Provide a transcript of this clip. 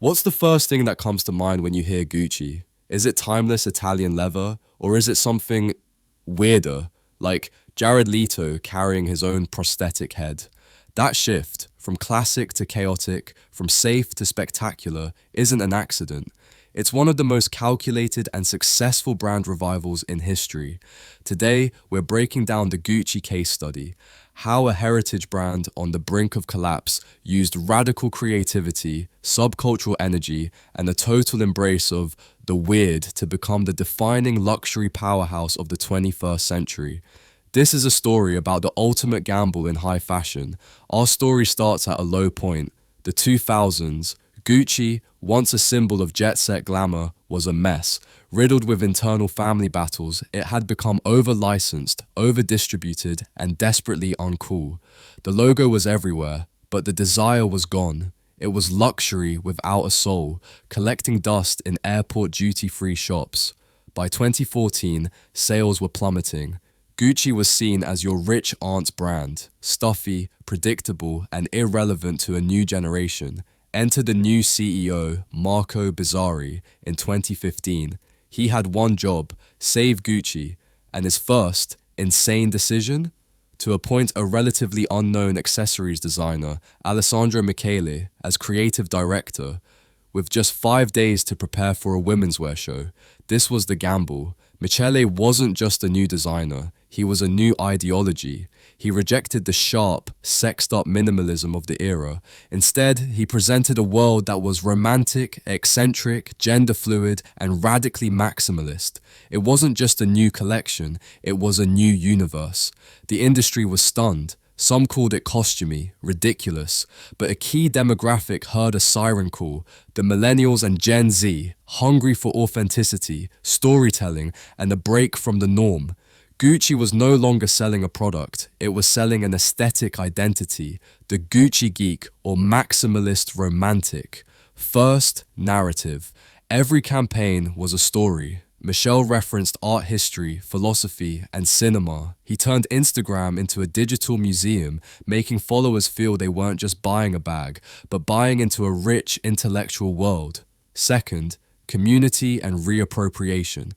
What's the first thing that comes to mind when you hear Gucci? Is it timeless Italian leather, or is it something weirder, like Jared Leto carrying his own prosthetic head? That shift, from classic to chaotic, from safe to spectacular, isn't an accident. It's one of the most calculated and successful brand revivals in history. Today, we're breaking down the Gucci case study, how a heritage brand on the brink of collapse used radical creativity, subcultural energy, and a total embrace of the weird to become the defining luxury powerhouse of the 21st century. This is a story about the ultimate gamble in high fashion. Our story starts at a low point, the 2000s. Gucci, once a symbol of jet-set glamour, was a mess. Riddled with internal family battles, it had become over-licensed, over-distributed, and desperately uncool. The logo was everywhere, but the desire was gone. It was luxury without a soul, collecting dust in airport duty-free shops. By 2014, sales were plummeting. Gucci was seen as your rich aunt's brand, stuffy, predictable, and irrelevant to a new generation. Enter the new CEO, Marco Bizzarri, in 2015. He had one job, save Gucci, and his first, insane decision? To appoint a relatively unknown accessories designer, Alessandro Michele, as creative director. With just 5 days to prepare for a women's wear show, this was the gamble. Michele wasn't just a new designer, he was a new ideology. He rejected the sharp, sexed-up minimalism of the era. Instead, he presented a world that was romantic, eccentric, gender-fluid, and radically maximalist. It wasn't just a new collection, it was a new universe. The industry was stunned. Some called it costumey, ridiculous, but a key demographic heard a siren call, the millennials and Gen Z, hungry for authenticity, storytelling, and a break from the norm. Gucci was no longer selling a product, it was selling an aesthetic identity, the Gucci geek or maximalist romantic. First, narrative. Every campaign was a story. Michele referenced art history, philosophy, and cinema. He turned Instagram into a digital museum, making followers feel they weren't just buying a bag, but buying into a rich intellectual world. Second, community and reappropriation.